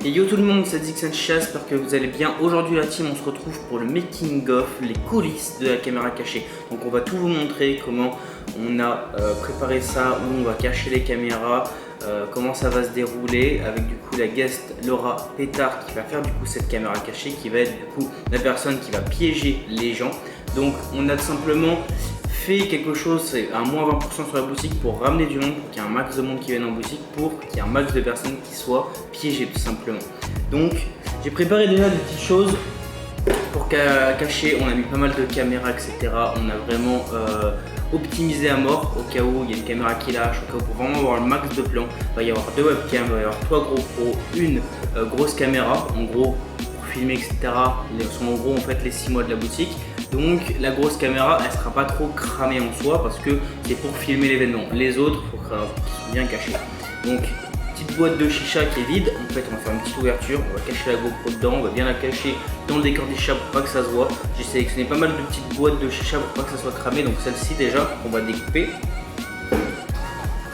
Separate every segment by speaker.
Speaker 1: Et yo tout le monde, c'est Dixon Chicha, j'espère que vous allez bien. Aujourd'hui la team, on se retrouve pour le making of, les coulisses de la caméra cachée. Donc on va tout vous montrer, comment on a préparé ça, où on va cacher les caméras, comment ça va se dérouler, avec du coup la guest Laura Pétard qui va faire du coup cette caméra cachée, qui va être du coup la personne qui va piéger les gens. Donc on a tout simplement fait quelque chose, c'est un moins 20% sur la boutique pour ramener du monde, pour qu'il y ait un max de monde qui vienne en boutique, pour qu'il y ait un max de personnes qui soient piégées tout simplement. Donc j'ai préparé déjà des petites choses pour cacher, on a mis pas mal de caméras etc. On a vraiment optimisé à mort au cas où il y a une caméra qui lâche, au cas où pour vraiment avoir le max de plans. Il va y avoir 2 webcams, il va y avoir 3 GoPro, une grosse caméra en gros pour filmer etc. Ils sont en gros en fait les 6 mois de la boutique. Donc la grosse caméra elle sera pas trop cramée en soi parce que c'est pour filmer l'événement. Les autres il faut qu'ils sont bien cachés. Donc petite boîte de chicha qui est vide. En fait on va faire une petite ouverture, on va cacher la GoPro dedans, on va bien la cacher dans le décor des chicha pour pas que ça se voit. J'ai sélectionné pas mal de petites boîtes de chicha pour pas que ça soit cramé. Donc celle-ci déjà on va découper.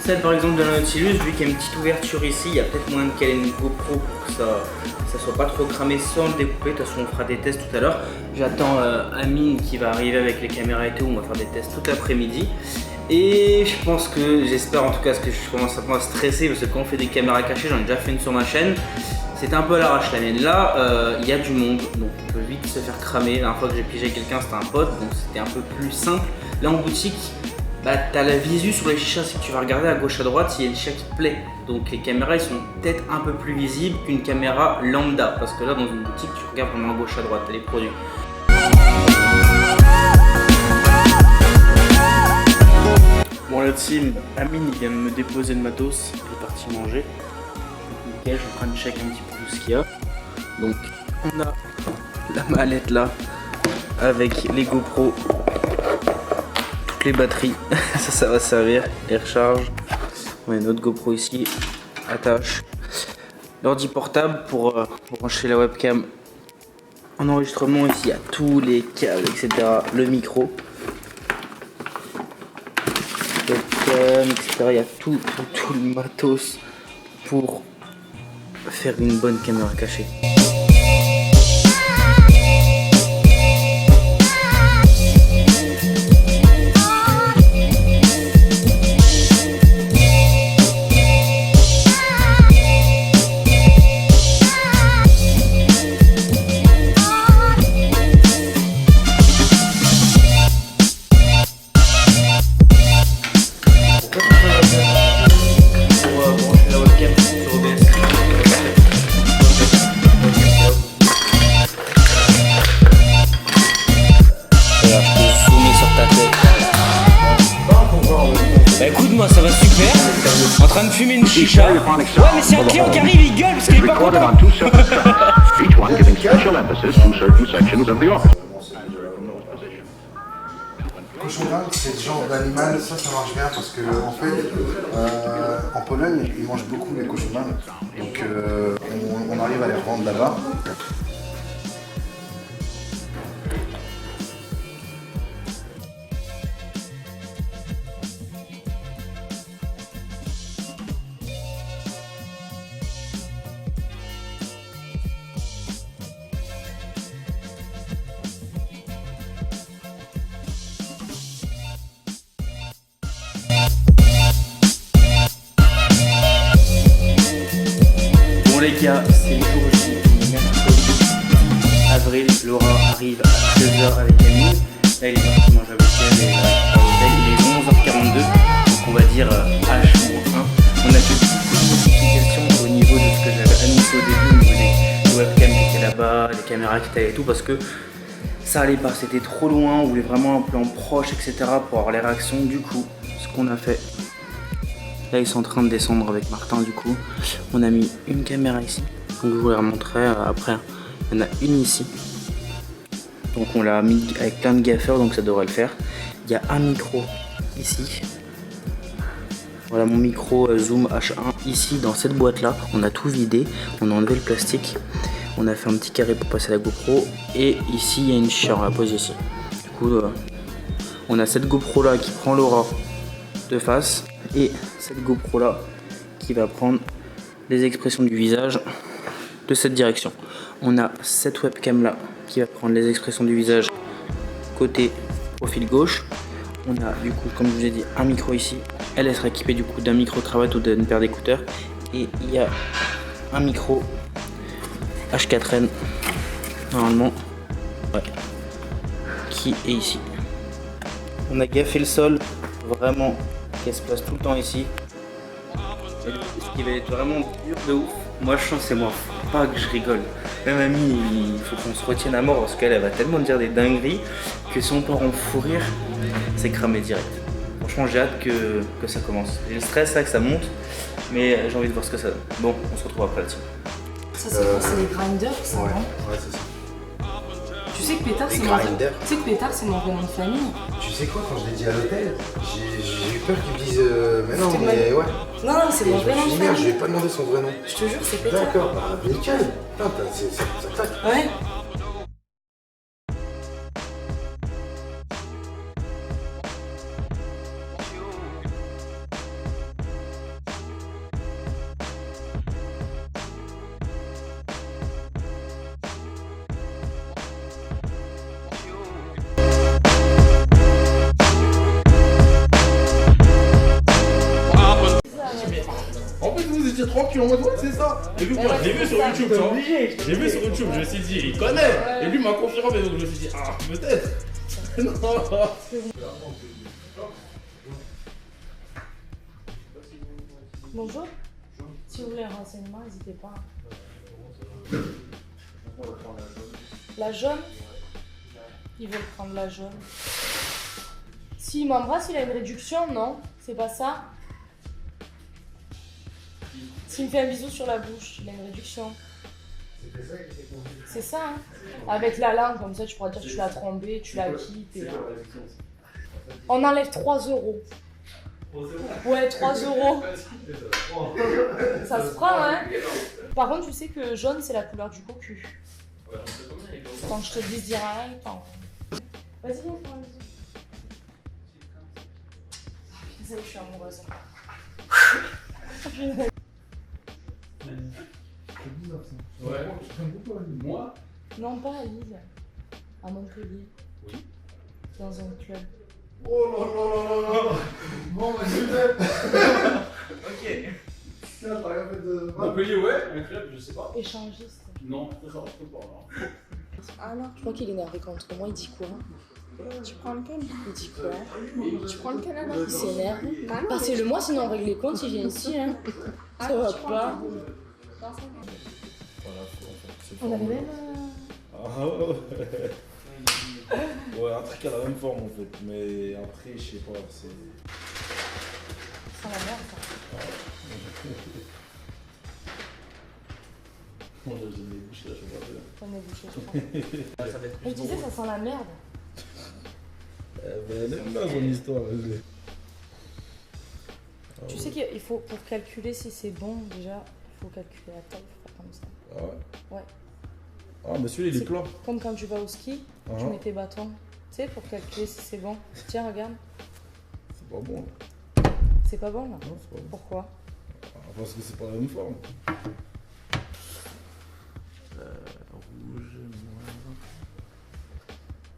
Speaker 1: Celle par exemple de la Nautilus, vu qu'il y a une petite ouverture ici, il y a peut-être moyen de caler une GoPro pour que ça soit pas trop cramé sans le découper. De toute façon on fera des tests tout à l'heure. J'attends Amine qui va arriver avec les caméras et tout, on va faire des tests tout l'après-midi. Et je pense que, j'espère en tout cas, parce que je commence à stresser parce que quand on fait des caméras cachées, j'en ai déjà fait une sur ma chaîne, c'était un peu à l'arrache la mienne. Là, il y a du monde, donc on peut vite se faire cramer. La dernière fois que j'ai piégé quelqu'un, c'était un pote, donc c'était un peu plus simple. Là en boutique, bah, tu as la visu sur les chichas, si tu vas regarder à gauche à droite s'il y a une chicha qui te plaît. Donc les caméras ils sont peut-être un peu plus visibles qu'une caméra lambda, parce que là dans une boutique tu regardes vraiment à gauche à droite, tu as les produits. Bon la team, Amine il vient de me déposer le matos, il est parti manger. Donc nickel, je suis en train de checker un petit peu tout ce qu'il y a. Donc on a la mallette là, avec les GoPro, toutes les batteries, ça va servir, les recharges. On a une autre GoPro ici, attache. L'ordi portable pour brancher la webcam en enregistrement. Ici il y a tous les câbles etc. Le micro. Webcam etc. Il y a tout le matos pour faire une bonne caméra cachée. Écoute-moi, ça va super. En train de fumer une chicha. Ouais, mais c'est un client qui arrive, il gueule parce qu'il est pas content.
Speaker 2: Cochon d'Inde, c'est le genre d'animal, ça marche bien parce que en fait, en Pologne, ils mangent beaucoup les cochons d'Inde. Donc on arrive à les revendre là-bas.
Speaker 1: Bon les gars, c'est le jour J, mercredi avril, Laura arrive à 13h avec Amine. Là il est parti manger avec elle et il est 11h42, donc on va dire H-1. On a fait une modification au niveau de ce que j'avais annoncé au début, au niveau des webcams qui étaient là-bas, des caméras qui étaient là et tout, parce que ça allait pas, c'était trop loin, on voulait vraiment un plan proche etc. pour avoir les réactions. Du coup, ce qu'on a fait, là ils sont en train de descendre avec Martin, du coup on a mis une caméra ici, donc je vous la remontrerai après. Il y en a une ici, donc on l'a mis avec plein de gaffeurs, donc ça devrait le faire. Il y a un micro ici, voilà mon micro Zoom H1 ici dans cette boîte là. On a tout vidé, on a enlevé le plastique, on a fait un petit carré pour passer la GoPro, et ici il y a une chicha, on la pose ici. Du coup on a cette GoPro là qui prend l'aura de face, et cette GoPro là qui va prendre les expressions du visage de cette direction. On a cette webcam là qui va prendre les expressions du visage côté profil gauche. On a du coup, comme je vous ai dit, un micro ici. Elle sera équipée du coup d'un micro-cravate ou d'une paire d'écouteurs. Et il y a un micro H4n normalement, ouais, qui est ici. On a gaffé le sol, vraiment, qu'elle se place tout le temps ici. Et ce qui va être vraiment dur de ouf, moi je sens c'est moi, faut pas que je rigole. Même Amie, il faut qu'on se retienne à mort parce qu'elle va tellement dire des dingueries que si on part en fou rire, c'est cramé direct. Franchement j'ai hâte que ça commence. J'ai le stress là que ça monte, mais j'ai envie de voir ce que ça donne. Bon, on se retrouve après là-dessus.
Speaker 3: Ça c'est quoi? C'est les grinders, ça,
Speaker 2: Ouais,
Speaker 3: non?
Speaker 2: ouais, c'est ça.
Speaker 3: Tu sais que Pétard,
Speaker 2: Les
Speaker 3: c'est
Speaker 2: grinders.
Speaker 3: mon vrai nom de famille.
Speaker 2: Tu sais quoi, quand je l'ai dit à l'hôtel, j'ai eu peur qu'ils me disent mais non, mais ouais.
Speaker 3: Non, c'est mon vrai nom de
Speaker 2: Je me suis dit, merde, je
Speaker 3: famille.
Speaker 2: vais pas demander son vrai nom.
Speaker 3: Je te jure, c'est Pétard.
Speaker 2: D'accord, bah nickel. Putain, ça claque.
Speaker 3: Ouais.
Speaker 4: En fait, vous étiez tranquille en mode ouais, c'est ça. Et puis, moi, j'ai vu sur YouTube, tu vois. J'ai vu sur YouTube, je me suis dit, il connaît. Et lui m'a confirmé, donc je me suis dit, ah, peut-être. Non.
Speaker 3: Bonjour. Si vous voulez un renseignement, n'hésitez pas. La jaune? Ils veulent prendre la jaune. S'il m'embrasse, il a une réduction, non? C'est pas ça? S'il me fait un bisou sur la bouche, il a une réduction. C'est ça, hein? Avec la langue, comme ça, tu pourras dire que tu l'as trompé, tu l'as quitte. Et... On enlève 3 €. Ouais, 3 €. Ça se prend, hein? Par contre, tu sais que jaune, c'est la couleur du cocu. Quand je te dis direct. Vas-y, viens, prends un bisou. Ça y est, je suis amoureuse.
Speaker 4: Ouais. Moi?
Speaker 3: Non, pas à Lille. À Montpellier.
Speaker 4: Oui.
Speaker 3: Dans un club.
Speaker 2: Oh là là là là là. Bon, bah je vais.
Speaker 1: Ok.
Speaker 2: Tiens, t'as rien fait de.
Speaker 4: Montpellier, ouais, un club, je sais pas.
Speaker 3: Échangiste.
Speaker 4: Non, ça rentre pas là.
Speaker 3: Ah non, je crois qu'il est énervé contre moi, il dit quoi?
Speaker 5: Tu prends lequel?
Speaker 3: Il dit quoi?
Speaker 5: Tu prends lequel alors?
Speaker 3: Il s'énerve. Passez-le-moi, sinon on règle les comptes, il vient ici, hein. Ça va pas. On avait même...
Speaker 6: Ah ouais. Ouais, un truc à la même forme en fait, mais après, je sais pas, c'est.
Speaker 3: Ça la merde, ça.
Speaker 6: Moi, j'ai les bouchées là, je sais pas.
Speaker 3: On est bouché, je crois. Je disais, ça sent la merde.
Speaker 6: Mais elle aime bien son histoire, vas-y.
Speaker 3: Tu sais qu'il faut, pour calculer si c'est bon, déjà, il faut calculer la taille, faut faire comme ça.
Speaker 6: Ah ouais?
Speaker 3: Ouais.
Speaker 6: Ah, mais celui-là, il est plat.
Speaker 3: Comme quand tu vas au ski, tu
Speaker 6: Ah.
Speaker 3: mets tes bâtons. Tu sais, pour calculer si c'est bon. Tiens, regarde.
Speaker 6: C'est pas bon.
Speaker 3: C'est pas bon, là?
Speaker 6: Non, c'est pas bon.
Speaker 3: Pourquoi?
Speaker 6: Ah, parce que c'est pas la même forme. Rouge,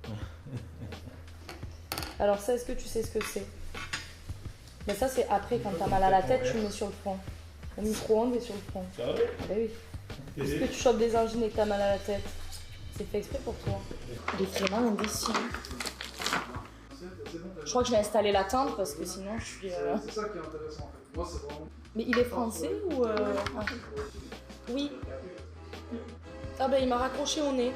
Speaker 6: noir.
Speaker 3: Alors ça, est-ce que tu sais ce que c'est? Mais ça, c'est après, quand t'as mal à la tête, tu le mets sur le front. Le micro-ondes est sur le front.
Speaker 6: Ça va?
Speaker 3: Ah bah oui. Est-ce que tu chopes des angines et que t'as mal à la tête? C'est fait exprès pour toi. Il est vraiment indécis. Je crois que je vais installer la tente parce que sinon je suis...
Speaker 2: C'est ça qui est intéressant en fait. Moi, c'est vraiment.
Speaker 3: Mais il est français ou... ah. Oui. Ah bah il m'a raccroché au nez.